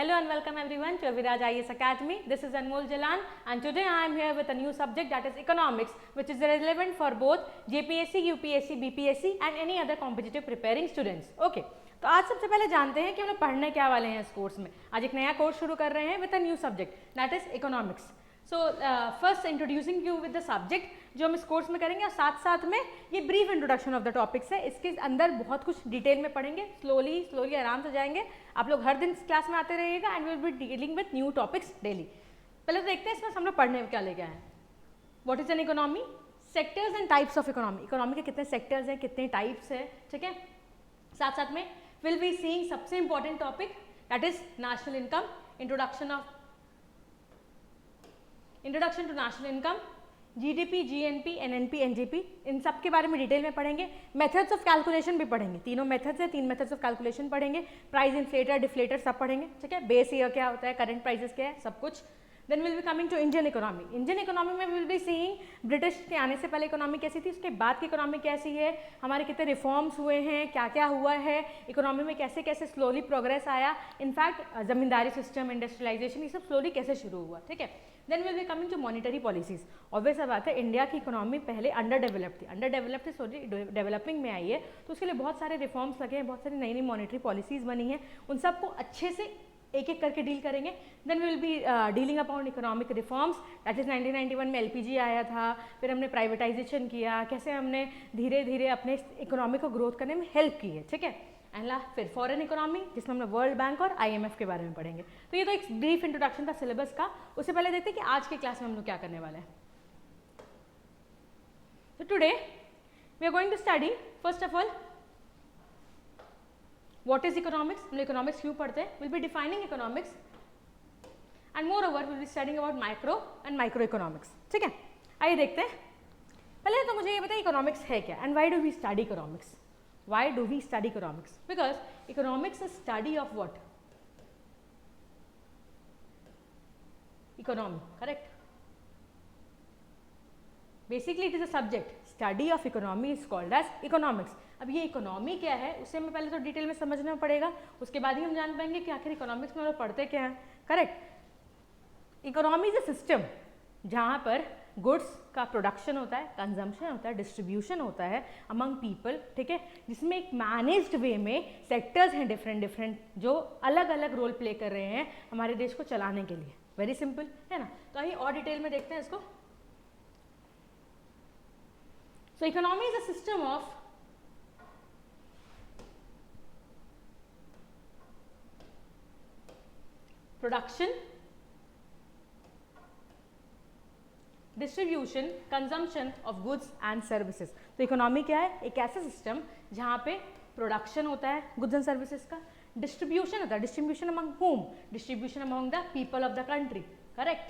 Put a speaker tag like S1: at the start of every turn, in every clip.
S1: Hello and welcome everyone to Aviraj IAS Academy. This is Anmol Jalan and today I am here with a new subject, that is economics, which is relevant for both JPSC, UPSC, BPSC and any other competitive preparing students. Okay. तो आज सबसे पहले जानते हैं कि हम लोग पढ़ने क्या वाले हैं इस कोर्स में। आज एक नया कोर्स शुरू कर रहे हैं with a new subject, that is economics. So first introducing you with the subject जो हम इस कोर्स में करेंगे, और साथ साथ में ये brief introduction of the topics है। इसके अंदर बहुत कुछ डिटेल में पढ़ेंगे, स्लोली आराम से जाएंगे। आप लोग हर दिन क्लास में आते रहिएगा and will be dealing with new topics daily. पहले तो देखते हैं इसमें हम लोग पढ़ने में क्या लेके आए हैं। What is an economy, sectors and types of economy. Economy के कितने सेक्टर्स हैं, कितने टाइप्स हैं, ठीक है। साथ साथ में विल बी सीइंग सबसे important topic, that is national income, introduction to national income, GDP, GNP, NNP, NGP, इन सब के बारे में डिटेल में पढ़ेंगे। मेथड्स ऑफ कैलकुलेशन भी पढ़ेंगे, तीनों मेथड्स है, 3 मेथड्स ऑफ कैलकुलेशन पढ़ेंगे। प्राइस इन्फ्लेटर, डिफ्लेटर सब पढ़ेंगे, ठीक है। बेस ईयर क्या होता है, करंट प्राइसेस क्या है, सब कुछ। Then will be coming to Indian economy. Indian economy में विल बी सीइंग ब्रिटिश के आने से पहले इकोनॉमी कैसी थी, उसके बाद की इकोनॉमी कैसी है, हमारे कितने रिफॉर्म्स हुए हैं, क्या क्या हुआ है इकोनॉमी में, कैसे कैसे स्लोली प्रोग्रेस आया, इनफैक्ट जमींदारी सिस्टम, इंडस्ट्रियलाइजेशन, ये सब स्लोली कैसे शुरू हुआ, ठीक है। Then will be coming to monetary policies. Obvious बात है, इंडिया की इकोनॉमी पहले अंडर डेवलप्ड थी, सॉरी डेवलपिंग में आई है, तो उसके लिए बहुत सारे रिफॉर्म्स लगे हैं, बहुत सारी नई नई मॉनिटरी पॉलिसीज बनी हैं, उन सबको अच्छे से एक एक करके डील करेंगे। Then will be dealing upon economic reforms, that is 1991 में एलपीजी आया था, फिर हमने प्राइवेटाइजेशन किया, कैसे हमने धीरे धीरे अपने इकोनॉमी को ग्रोथ करने में हेल्प की है, ठीक है। एंड फिर फॉरेन इकोनॉमी, जिसमें हमने वर्ल्ड बैंक और आईएमएफ के बारे में पढ़ेंगे। तो ये तो एक ब्रीफ इंट्रोडक्शन था सिलेबस का। उससे पहले देखते हैं कि आज की क्लास में हम लोग क्या करने वाले हैं। तो today we are going to study first of all what is economics. हम लोग इकोनॉमिक्स क्यों पढ़ते हैं, will be defining economics and moreover will be studying about micro and micro economics, ठीक है। आइए देखते हैं। पहले तो मुझे ये बताइए इकोनॉमिक्स है क्या, and why do we study economics. Why do we study economics? Because economics is study of what? Economy, correct? Basically it is a subject. Study of economy is called as economics. अब ये economy क्या है उसे हमें पहले तो detail में समझना पड़ेगा, उसके बाद ही हम जान पाएंगे कि आखिर इकोनॉमिक्स में हम लोग पढ़ते क्या हैं, correct. Economy is a system जहाँ पर गुड्स का प्रोडक्शन होता है, कंजम्पशन होता है, डिस्ट्रीब्यूशन होता है अमंग पीपल, ठीक है, जिसमें एक मैनेज्ड वे में सेक्टर्स हैं डिफरेंट जो अलग अलग रोल प्ले कर रहे हैं हमारे देश को चलाने के लिए। वेरी सिंपल है ना। तो आइए और डिटेल में देखते हैं इसको। So economy is a system of production, distribution, consumption of goods and services. तो इकोनॉमी क्या है, एक ऐसा सिस्टम जहाँ पे प्रोडक्शन होता है गुड्स एंड सर्विसेज का, डिस्ट्रीब्यूशन होता है, distribution among home, distribution among the people of the country, correct.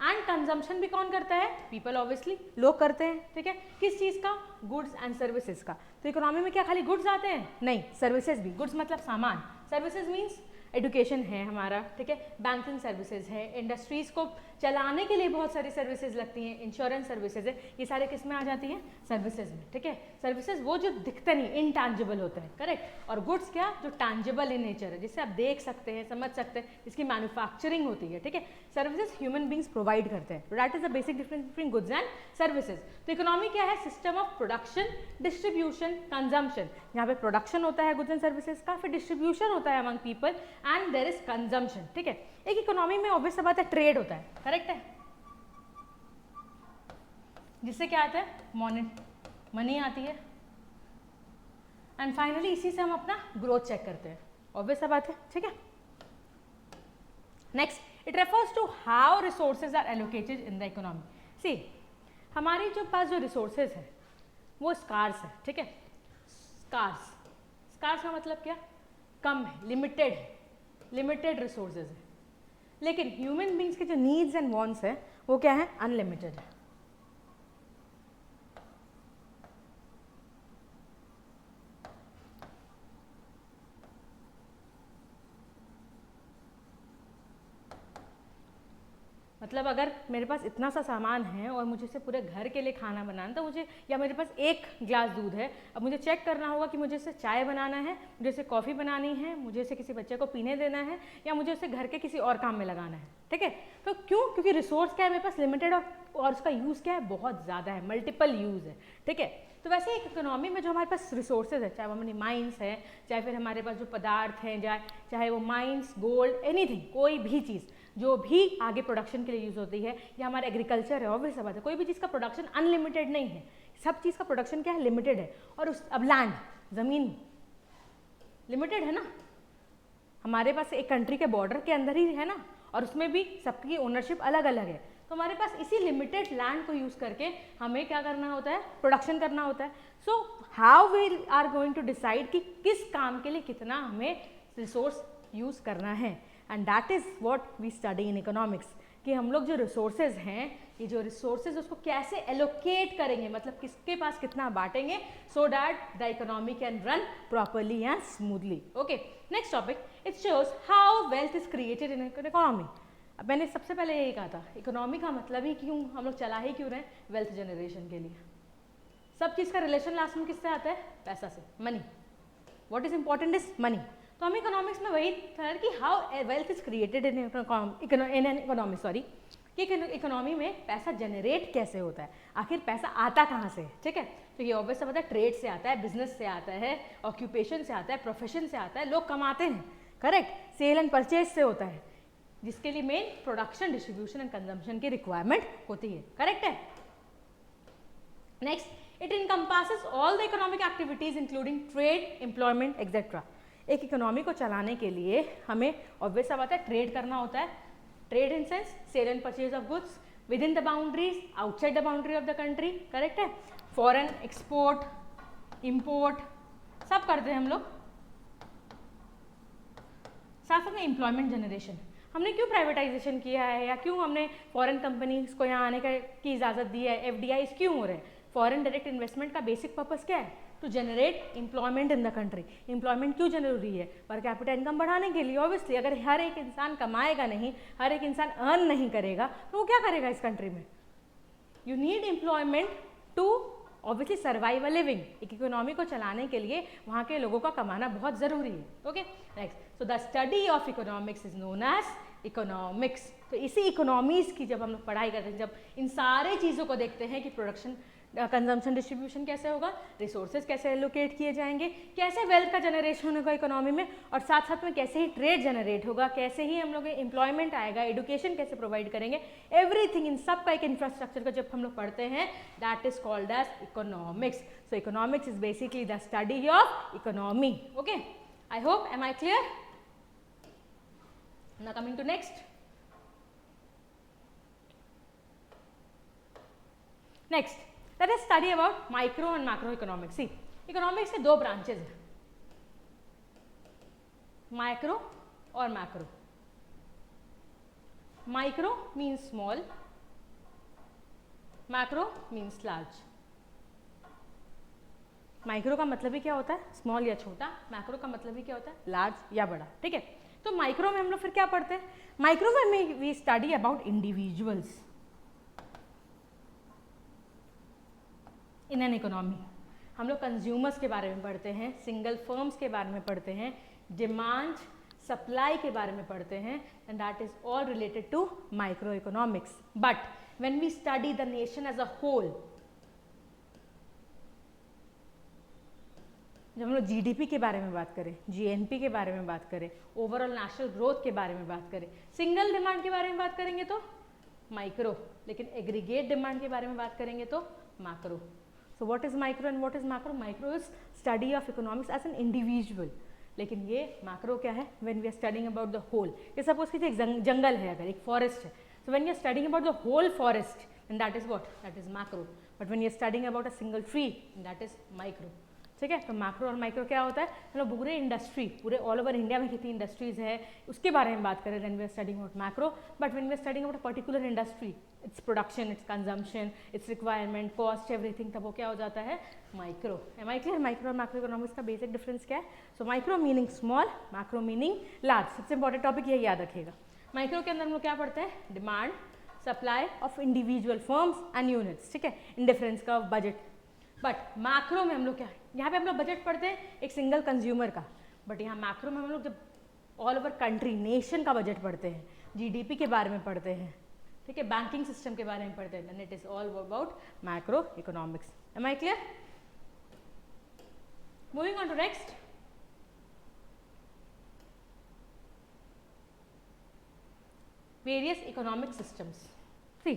S1: And consumption भी कौन करता है, पीपल, ऑब्वियसली लोग करते हैं, ठीक है। किस चीज़ का, गुड्स एंड सर्विसेज का। तो इकोनॉमी में क्या खाली गुड्स आते हैं, नहीं, सर्विसेज भी। गुड्स मतलब सामान, सर्विसेज मीन्स एजुकेशन है हमारा, ठीक है, बैंकिंग सर्विसेज है, इंडस्ट्रीज़ को चलाने के लिए बहुत सारी सर्विसेज लगती हैं, इंश्योरेंस सर्विसेज है, ये सारे किस में आ जाती हैं, सर्विसेज में, ठीक है। सर्विसेज वो जो दिखते नहीं, इनटैंजिबल होते हैं, करेक्ट। और गुड्स क्या, जो टैंजिबल इन नेचर है, जिससे आप देख सकते हैं, समझ सकते हैं, जिसकी मैन्युफैक्चरिंग होती है, ठीक है। सर्विसेज ह्यूमन बींग्स प्रोवाइड करते हैं। तो that is the basic difference between goods and services. तो इकोनॉमी क्या है, system of production, distribution, consumption. यहाँ पे प्रोडक्शन होता है गुड्स एंड सर्विसेज का, फिर डिस्ट्रीब्यूशन होता है among people and there is consumption, ठीक है। एक इकोनॉमी में ऑब्वियस बात है ट्रेड होता है, करेक्ट है, जिससे क्या आता है, मनी आती है, एंड फाइनली इसी से हम अपना ग्रोथ चेक करते हैं, ऑब्वियस बात है, ठीक है। Next, it refers to how resources are allocated in the economy. See, हमारी जो पास जो रिसोर्सेज है वो स्कार्स है, ठीक है। स्कार्स का मतलब क्या, कम है, लिमिटेड रिसोर्सेज है। लेकिन ह्यूमन बींग्स के जो नीड्स एंड वांट्स है वो क्या है, अनलिमिटेड है। मतलब अगर मेरे पास इतना सा सामान है और मुझे इसे पूरे घर के लिए खाना बनाना, तो मुझे, या मेरे पास 1 ग्लास दूध है, अब मुझे चेक करना होगा कि मुझे इसे चाय बनाना है, मुझे इसे कॉफ़ी बनानी है, मुझे इसे किसी बच्चे को पीने देना है, या मुझे इसे घर के किसी और काम में लगाना है, ठीक है। तो क्यों? क्योंकि रिसोर्स क्या है मेरे पास लिमिटेड, और उसका यूज़ क्या है बहुत ज़्यादा है, मल्टीपल यूज़ है, ठीक है। तो वैसे एक इकोनॉमी में जो हमारे पास रिसोर्सेज है, चाहे वो हमारी माइंस है, चाहे फिर हमारे पास जो पदार्थ हैं, चाहे वो माइंस, गोल्ड, एनीथिंग, कोई भी चीज़ जो भी आगे प्रोडक्शन के लिए यूज़ होती है, या हमारा एग्रीकल्चर है, ऑब्वियस बात है, कोई भी चीज़ का प्रोडक्शन अनलिमिटेड नहीं है, सब चीज़ का प्रोडक्शन क्या है, लिमिटेड है। और अब लैंड, ज़मीन लिमिटेड है ना, हमारे पास एक कंट्री के बॉर्डर के अंदर ही है ना, और उसमें भी सबकी ओनरशिप अलग अलग है। तो हमारे पास इसी लिमिटेड लैंड को यूज़ करके हमें क्या करना होता है, प्रोडक्शन करना होता है। So how we are going to decide कि किस काम के लिए कितना हमें रिसोर्स यूज़ करना है, and that is what we study in economics, कि हम लोग जो रिसोर्सेज हैं, ये जो रिसोर्सेज उसको कैसे एलोकेट करेंगे, मतलब किसके पास कितना बांटेंगे, so that the economy can run properly and smoothly. Okay, next topic, it shows how wealth is created in economy. अब मैंने सबसे पहले यही कहा था, इकोनॉमी का मतलब ही क्यों हम लोग चला ही क्यों रहे, वेल्थ जनरेशन के लिए। सब चीज़ का रिलेशन लास्ट में किससे आता है, पैसा से, money. What is important is money. तो हम इकोनॉमिक्स में वही था कि how wealth is created in an economy, sorry, कि इकोनॉमी में पैसा जनरेट कैसे होता है, आखिर पैसा आता कहाँ से, ठीक है। तो ये ऑब्वियस सा पता है, ट्रेड से आता है, बिजनेस से आता है, ऑक्यूपेशन से आता है, प्रोफेशन से आता है, लोग कमाते हैं, करेक्ट। सेल एंड परचेज से होता है, जिसके लिए main production, distribution and consumption की रिक्वायरमेंट होती है, करेक्ट है। Next, it encompasses all the economic activities including trade, employment etcetera. एक इकोनॉमी को चलाने के लिए हमें ऑब्वियस सा बात है ट्रेड करना होता है, trade in sense sale and purchase of goods within the boundaries, outside the boundary of the country, correct है। फॉरेन एक्सपोर्ट, इंपोर्ट सब करते हैं हम लोग। साथ साथ में एम्प्लॉयमेंट जनरेशन, हमने क्यों प्राइवेटाइजेशन किया है, या क्यों हमने फॉरेन कंपनीज को यहाँ आने की इजाज़त दी है, FDIs क्यों हो रहे हैं। फॉरेन डायरेक्ट इन्वेस्टमेंट का बेसिक पर्पस क्या है, to generate employment in the country. Employment क्यों जरूरी है, पर कैपिटा इनकम बढ़ाने के लिए। ऑब्वियसली अगर हर एक इंसान कमाएगा नहीं, हर एक इंसान अर्न नहीं करेगा, तो वो क्या करेगा इस कंट्री में। You need employment to obviously survive a living. एक इकोनॉमी को चलाने के लिए वहाँ के लोगों का कमाना बहुत ज़रूरी है। Okay, next, so the study of economics is known as economics. तो इसी इकोनॉमीज़ की जब हम लोग पढ़ाई करते हैं, जब इन सारे चीज़ों को देखते हैं कि प्रोडक्शन, कंजम्पशन, डिस्ट्रीब्यूशन कैसे होगा, रिसोर्सेज कैसे एलोकेट किए जाएंगे, कैसे वेल्थ का जनरेशन होगा इकोनॉमी में, और साथ साथ में कैसे ही ट्रेड जनरेट होगा, कैसे ही हम लोग एम्प्लॉयमेंट आएगा, एजुकेशन कैसे प्रोवाइड करेंगे, एवरीथिंग, इन सब का एक इंफ्रास्ट्रक्चर का जब हम लोग पढ़ते हैं, that is called as economics. So economics is basically the study of economy. Okay, I hope, am I clear? Now coming to next. Next, let us study about micro and macroeconomics. See, economics के दो branches हैं, micro और macro. Micro means small, macro means large। Micro का मतलब ही क्या होता है, small या छोटा। मैक्रो का मतलब ही क्या होता है, लार्ज या बड़ा, ठीक है। तो माइक्रो में हम लोग फिर क्या पढ़ते हैं, माइक्रो में we study about individuals in an economy. हम लोग कंज्यूमर्स के बारे में पढ़ते हैं, सिंगल फर्म्स के बारे में पढ़ते हैं, डिमांड सप्लाई के बारे में पढ़ते हैं, and that is all related to micro economics. But when we study the nation as a whole, जब हम लोग GDP के बारे में बात करें, GNP के बारे में बात करें, ओवरऑल नेशनल ग्रोथ के बारे में बात करें, सिंगल डिमांड के बारे में बात करेंगे तो माइक्रो, लेकिन एग्रीगेट डिमांड के बारे में बात करेंगे तो macro. So what is micro and what is macro? Micro is study of economics as an individual, लेकिन ये मैक्रो क्या है, when we are studying about the whole. ये सपोज कीजिए एक जंगल है, अगर एक फॉरेस्ट है, so when you are studying about the whole forest, and that is what, that is macro. But when you are studying about a single tree, that is micro, ठीक है। तो मैक्रो और माइक्रो क्या होता है, मतलब पूरे इंडस्ट्री, पूरे ऑल ओवर इंडिया में कितनी इंडस्ट्रीज है उसके बारे में बात करें, when we are studying about macro. But when we are studying about a particular industry, its production, its consumption, its requirement, cost, everything, तब वो क्या हो जाता है, micro. Am I clear? Micro और मैक्रो इकोनॉमिक्स का बेसिक डिफरेंस क्या है? So micro meaning small, macro meaning large. सबसे इंपॉर्टेंट टॉपिक यही याद रखिएगा। माइक्रो के अंदर हम लोग क्या पढ़ते हैं, demand, supply of individual firms and units, ठीक है, इन डिफरेंस का बजट। बट मैक्रो में हम लोग क्या है, यहाँ पे हम लोग बजट पढ़ते हैं एक सिंगल कंज्यूमर का, बट यहाँ मैक्रो में हम लोग जब ऑल ओवर कंट्री नेशन का बजट पढ़ते हैं, जीडीपी के बारे में पढ़ते हैं, ठीक है, बैंकिंग सिस्टम के बारे में पढ़ते हैं, then it is all about macro economics. Am I clear? Moving on to next, various economic systems. See,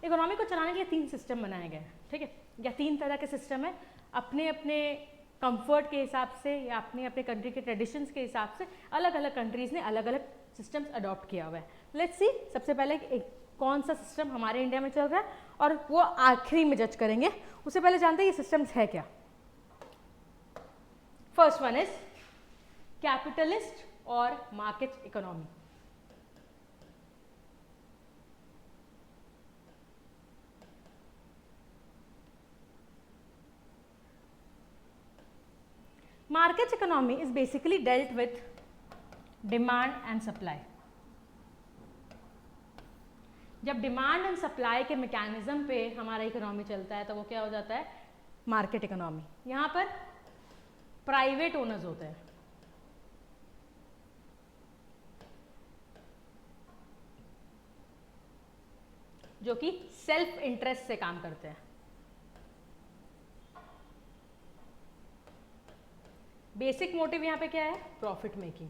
S1: economy को चलाने के लिए 3 सिस्टम बनाए गए हैं, ठीक है, या 3 तरह के सिस्टम है, अपने अपने कंफर्ट के हिसाब से या अपने अपने कंट्री के ट्रेडिशंस के हिसाब से अलग अलग कंट्रीज ने अलग अलग सिस्टम्स अडॉप्ट किया हुआ है। लेट्स सी, सबसे पहले कौन सा सिस्टम हमारे इंडिया में चल रहा है और वो आखिरी में जज करेंगे। उससे पहले जानते हैं ये सिस्टम्स है क्या। फर्स्ट वन इज कैपिटलिस्ट और market economy. Market economy is basically dealt with demand and supply. जब डिमांड एंड सप्लाई के मैकेनिज्म पे हमारा इकोनॉमी चलता है तो वो क्या हो जाता है, मार्केट इकोनॉमी। यहाँ पर प्राइवेट ओनर्स होते हैं जो कि सेल्फ इंटरेस्ट से काम करते हैं। बेसिक मोटिव यहाँ पे क्या है, प्रॉफिट मेकिंग।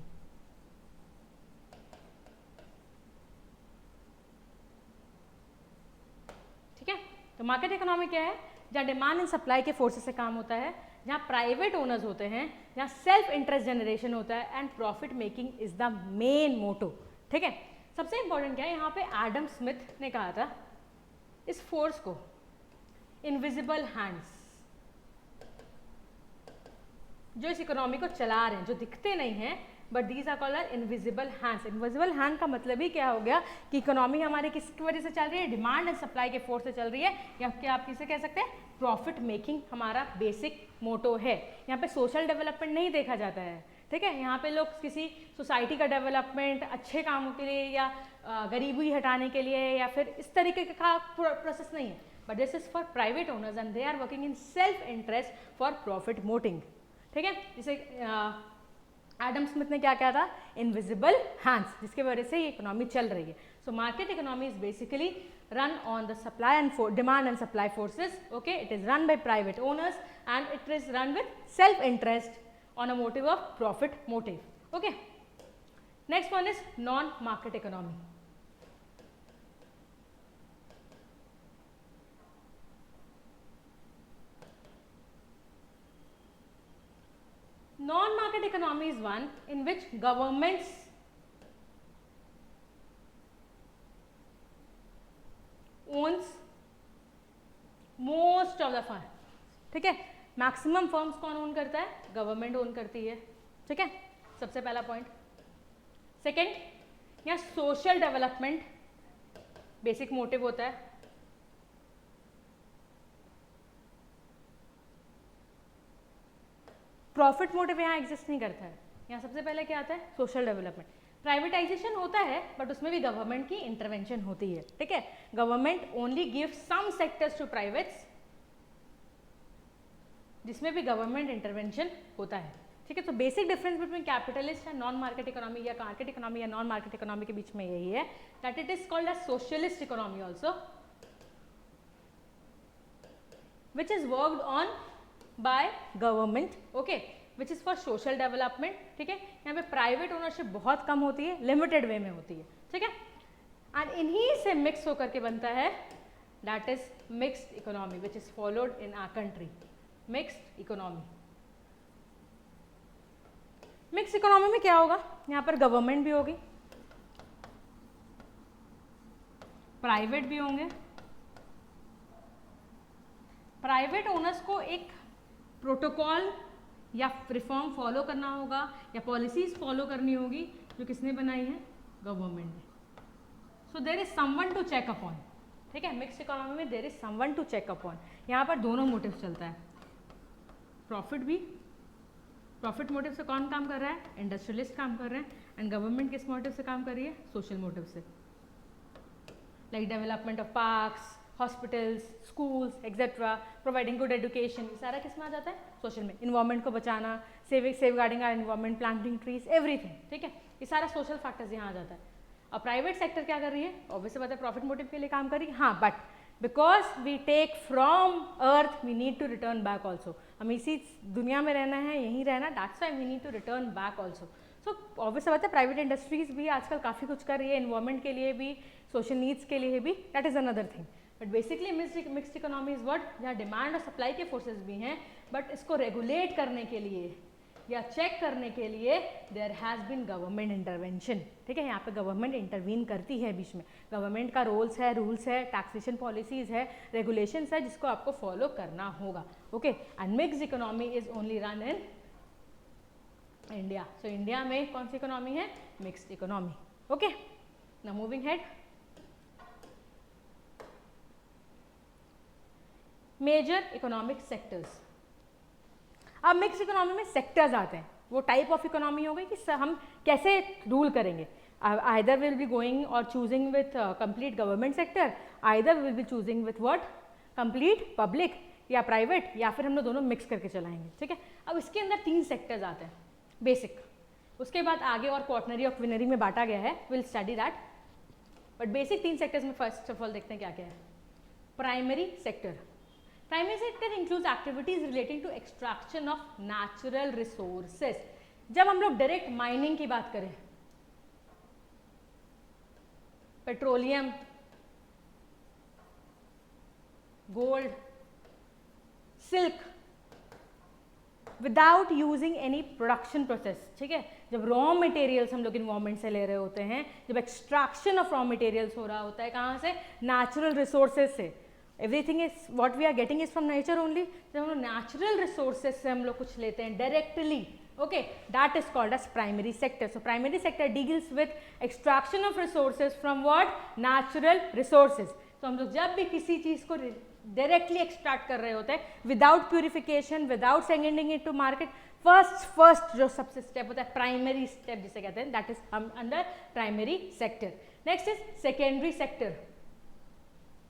S1: ठीक है, तो मार्केट इकोनॉमी क्या है, जहाँ डिमांड एंड सप्लाई के फोर्सेस से काम होता है, जहाँ प्राइवेट ओनर्स होते हैं, जहाँ सेल्फ इंटरेस्ट जनरेशन होता है and profit making is the main motto. ठीक है, सबसे इंपॉर्टेंट क्या है, यहाँ पे एडम स्मिथ ने कहा था इस फोर्स को इनविजिबल हैंड्स, जो इस इकोनॉमी को चला रहे हैं, जो दिखते नहीं हैं but these are called invisible hands. Invisible hand का मतलब ही क्या हो गया कि इकोनॉमी हमारी किसकी वजह से चल रही है, डिमांड एंड सप्लाई के फोर्स से चल रही है, या क्या आप किसे कह सकते हैं, प्रॉफिट मेकिंग हमारा बेसिक मोटो है। यहाँ पे सोशल डेवलपमेंट नहीं देखा जाता है, ठीक है, यहाँ पे लोग किसी सोसाइटी का डेवलपमेंट अच्छे कामों के लिए या गरीबी हटाने के लिए या फिर इस तरीके का प्रोसेस नहीं है, but this is for private owners and they are working in self interest for profit motive. ठीक है, जैसे एडम स्मिथ ने क्या कहा था, इनविजिबल हैंड्स, जिसकी वजह से ये इकोनॉमी चल रही है। So market economy is basically run on the supply and demand and supply forces. Okay, it is run by private owners and it is run with self interest on a motive of profit motive. Okay, next one is non market economy. Non market economy is one in which governments owns most of the fund. ठीक है, maximum firms कौन own करता है, government own करती है। ठीक है, सबसे पहला पॉइंट। सेकेंड, यहाँ सोशल डेवलपमेंट बेसिक मोटिव होता है। प्रॉफिट मोटिव यहाँ एग्जिस्ट नहीं करता है। यहाँ सबसे पहले क्या आता है, सोशल डेवलपमेंट। प्राइवेटाइजेशन होता है बट उसमें भी गवर्नमेंट की इंटरवेंशन होती है। ठीक है, government only give some sectors to privates, जिसमें भी गवर्नमेंट इंटरवेंशन होता है। ठीक है, तो basic difference between capitalist and non market economy या मार्केट इकोनॉमी या नॉन मार्केट इकोनॉमी के बीच में यही है that it is called a socialist economy also, which is worked on by government, okay, which is for social development. ठीक है, यहाँ पे प्राइवेट ओनरशिप बहुत कम होती है, लिमिटेड वे में होती है। ठीक है, एंड इन्हीं से मिक्स होकर के बनता है that is mixed economy which is followed in our country. Mixed economy, mix economy में क्या होगा, यहाँ पर गवर्नमेंट भी होगी, प्राइवेट भी होंगे। प्राइवेट ओनर्स को एक प्रोटोकॉल या रिफॉर्म फॉलो करना होगा या पॉलिसीज फॉलो करनी होगी जो किसने बनाई है, गवर्नमेंट ने। So there is someone to check upon. ठीक है, मिक्स इकोनॉमी में there is someone to check upon. यहाँ पर दोनों मोटिव चलता है, प्रॉफिट भी, प्रॉफिट मोटिव से कौन काम कर रहा है, इंडस्ट्रियलिस्ट काम कर रहे हैं, एंड गवर्नमेंट किस मोटिव से काम कर रही है, सोशल मोटिव से। Like development of parks, hospitals, schools etcetera, providing good education, ये सारा किस में आ जाता है? सोशल में। इन्वायरमेंट को बचाना, safeguarding our environment, planting trees, everything, ठीक है, ये सारा सोशल फैक्टर्स यहाँ आ जाता है। और प्राइवेट सेक्टर क्या कर रही है? ऑब्वियसली बात है प्रॉफिट मोटिव के लिए काम कर रही है, हाँ, but because we take from earth we need to return back also. हम इसी दुनिया में रहना है, यहीं रहना, that's why we need to return back also. So obvious बात है प्राइवेट इंडस्ट्रीज भी आजकल काफ़ी कुछ कर रही है, इन्वायरमेंट के लिए भी, सोशल नीड्स के लिए भी, that is another thing. But basically mixed economy is what, जहाँ डिमांड और सप्लाई के फोर्सेस भी हैं, बट इसको रेगुलेट करने के लिए या चेक करने के लिए there has been government intervention, ठीक है, यहाँ पे गवर्नमेंट इंटरवीन करती है बीच में। गवर्नमेंट का रोल्स है, रूल्स है, टैक्सेशन पॉलिसीज है, रेगुलेशंस है, जिसको आपको फॉलो करना होगा, okay. And mixed economy is only run in India. So India में कौन सी इकोनॉमी है? Mixed economy, okay. Now moving ahead, major economic sectors. अब मिक्स इकोनॉमी में सेक्टर्स आते हैं, वो टाइप ऑफ इकोनॉमी हो गई कि हम कैसे रूल करेंगे। आइदर विल बी गोइंग और choosing with complete government sector, either will be choosing with what, complete public या प्राइवेट, या फिर हम लोग दोनों मिक्स करके चलाएंगे, ठीक है। अब इसके अंदर 3 सेक्टर्स आते हैं बेसिक, उसके बाद आगे और क्वार्टनरी और क्विनरी में बांटा गया है, will study that, but basic 3 sectors में फर्स्ट ऑफ ऑल देखते हैं क्या क्या है। Primary sector, primary sector includes activities relating to extraction of natural resources. जब हम लोग डायरेक्ट माइनिंग की बात करें, petroleum, gold, silk, without using any production process, ठीक है, जब रॉ मटेरियल्स हम लोग इन्वायरमेंट से ले रहे होते हैं, जब एक्सट्रैक्शन ऑफ रॉ मटेरियल्स हो रहा होता है, कहाँ से? नेचुरल रिसोर्सेज से। Everything is what we are getting is from nature only. जब हम लोग नेचुरल रिसोर्सेज से हम लोग कुछ लेते हैं directly, okay, that is called as primary sector. So primary sector deals with extraction of resources from what? Natural resources. तो हम लोग जब भी किसी चीज को डायरेक्टली एक्सट्रैक्ट कर रहे होते हैं without purification, without sending it to market, first जो सबसे स्टेप होता है प्राइमरी स्टेप जिसे कहते हैं, that is under primary sector. Next is secondary sector.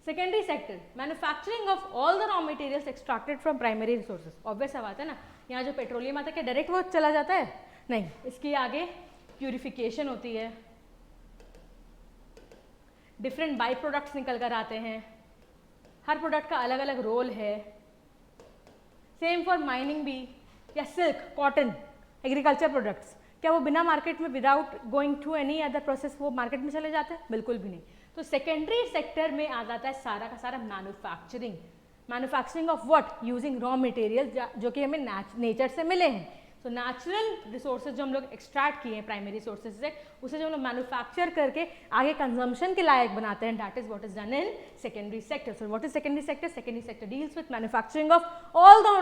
S1: Secondary sector, manufacturing of all the raw materials extracted from primary resources. Obvious बात है ना, यहाँ जो पेट्रोलियम आता है क्या डायरेक्ट वो चला जाता है? नहीं, इसकी आगे प्यूरिफिकेशन होती है, डिफरेंट बाई प्रोडक्ट्स निकल कर आते हैं, हर प्रोडक्ट का अलग अलग रोल है। सेम फॉर माइनिंग भी, या सिल्क, कॉटन, एग्रीकल्चर प्रोडक्ट्स, क्या वो बिना मार्केट में without going through any other process वो मार्केट में चले जाते हैं? बिल्कुल भी नहीं। तो सेकेंडरी सेक्टर में आ जाता है सारा का सारा manufacturing. Manufacturing of what? Using raw material जो कि हमें नेचर से मिले हैं। तो नेचुरल रिसोर्सेज जो हम लोग एक्सट्रैक्ट किए हैं प्राइमरी सोर्सेज से, उसे जो हम लोग मैन्युफैक्चर करके आगे कंजम्पशन के लायक बनाते हैं, that is what is done in secondary sector. So what is secondary sector? Secondary sector deals with manufacturing of all the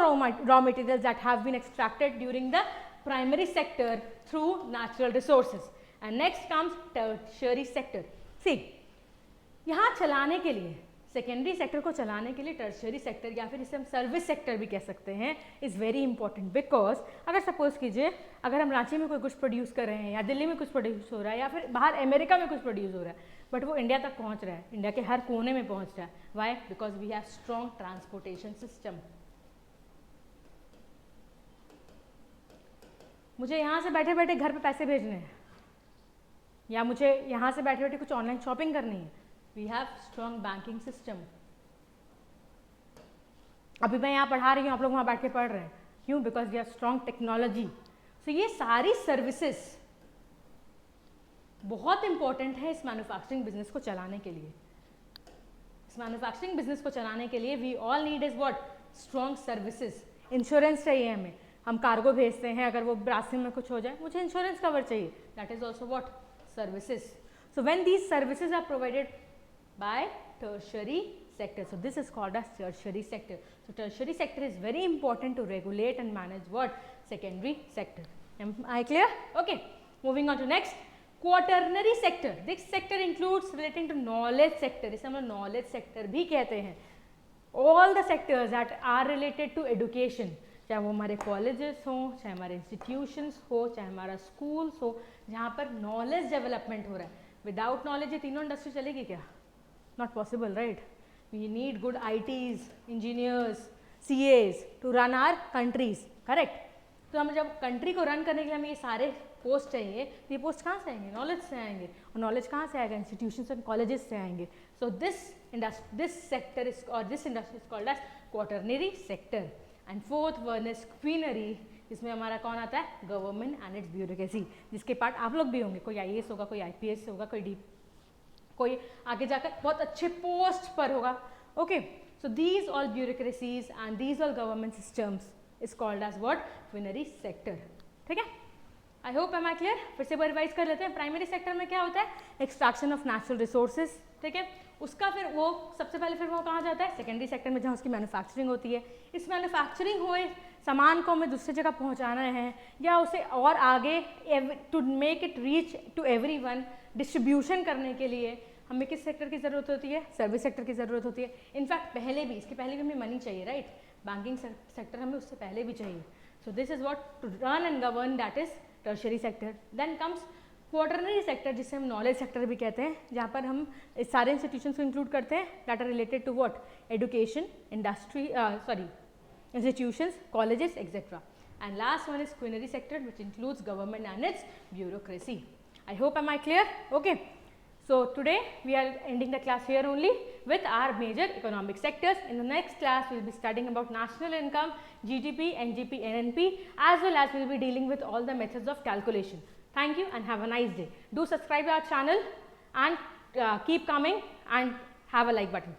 S1: raw materials that have been extracted during the primary sector through natural resources. And next comes tertiary sector. See, यहाँ चलाने के लिए, secondary sector को चलाने के लिए tertiary sector या फिर इसे हम सर्विस सेक्टर भी कह सकते हैं, इज़ वेरी इंपॉर्टेंट। बिकॉज अगर सपोज कीजिए अगर हम रांची में कोई कुछ प्रोड्यूस कर रहे हैं या दिल्ली में कुछ प्रोड्यूस हो रहा है या फिर बाहर अमेरिका में कुछ प्रोड्यूस हो रहा है, बट वो इंडिया तक पहुँच रहा है, इंडिया के हर कोने में पहुँच रहा है, why? Because we have strong transportation system. मुझे यहाँ से बैठे बैठे घर पे पैसे भेजने हैं या मुझे यहाँ से बैठे बैठे कुछ ऑनलाइन शॉपिंग करनी है, we have strong banking system. अभी मैं यहाँ पढ़ा रही हूँ, आप लोग वहाँ बैठ के पढ़ रहे हैं, क्यों? Because we have strong technology. So ये सारी सर्विसेज बहुत इंपॉर्टेंट है इस मैन्युफैक्चरिंग बिजनेस को चलाने के लिए। इस मैन्युफैक्चरिंग बिजनेस को चलाने के लिए we all need is what? Strong services. Insurance चाहिए हमें, हम कार्गो भेजते हैं, अगर वो रास्ते में कुछ हो जाए मुझे इंश्योरेंस कवर चाहिए, that is also what? Services. So when these services are provided by tertiary sector, so this is called as tertiary sector. So tertiary sector is very important to regulate and manage what? Secondary sector. Am I clear? Okay, moving on to next, quaternary sector. This sector includes relating to knowledge sector, इसे हम लोग knowledge sector भी कहते हैं। all the sectors that are related to education, चाहे वो हमारे colleges हों, चाहे हमारे इंस्टीट्यूशंस हो, चाहे हमारा स्कूल्स हो, जहाँ पर नॉलेज डेवलपमेंट हो रहा है। विदाउट नॉलेज ये तीनों इंडस्ट्री चलेगी क्या? Not possible, right? We need good ITs, engineers, CAs to run our countries, correct? तो हम जब कंट्री को रन करने के लिए हमें ये सारे पोस्ट चाहिए, तो ये पोस्ट कहाँ से आएंगे? नॉलेज से आएंगे, और नॉलेज कहाँ से आएगा? इंस्टीट्यूशंस एंड कॉलेजेस से आएंगे. सो दिस सेक्टर इज और this industry is called as quaternary sector. And fourth one is quinary. इसमें हमारा कौन आता है? गवर्नमेंट एंड इट्स ब्यूरोक्रेसी, जिसके पार्ट आप लोग भी होंगे. कोई IAS होगा, कोई IPS होगा, कोई आगे जाकर बहुत अच्छे पोस्ट पर होगा. Okay, so these all bureaucracies and these all government systems is called as what? Quinary sector. ठीक है, I hope am I clear. फिर से रिवाइज कर लेते हैं. प्राइमरी सेक्टर में क्या होता है? Extraction of natural resources. ठीक है, उसका फिर वो सबसे पहले फिर वो कहाँ जाता है? सेकेंडरी सेक्टर में, जहाँ उसकी मैन्युफैक्चरिंग होती है. इस मैन्युफैक्चरिंग हुए सामान को हमें दूसरी जगह पहुँचाना है, या उसे और आगे to make it reach to everyone, distribution करने के लिए हमें किस सेक्टर की ज़रूरत होती है? सर्विस सेक्टर की ज़रूरत होती है. इनफैक्ट इसके पहले भी हमें मनी चाहिए, राइट? बैंकिंग सेक्टर हमें उससे पहले भी चाहिए. So this is what to run and govern, that is tertiary sector. Then comes quaternary sector, जिसे हम नॉलेज सेक्टर भी कहते हैं, जहाँ पर हम इस सारे इंस्टीट्यूशंस को इंक्लूड करते हैं that are related to what? Education, industry, institutions, colleges, etc. And last one is quinary sector, which includes government and its bureaucracy. I hope am I clear? Okay. So today we are ending the class here only with our major economic sectors. In the next class we will be studying about national income, GDP, NGP, NNP, as well as we will be dealing with all the methods of calculation. Thank you and have a nice day. Do subscribe to our channel and keep coming and have a like button.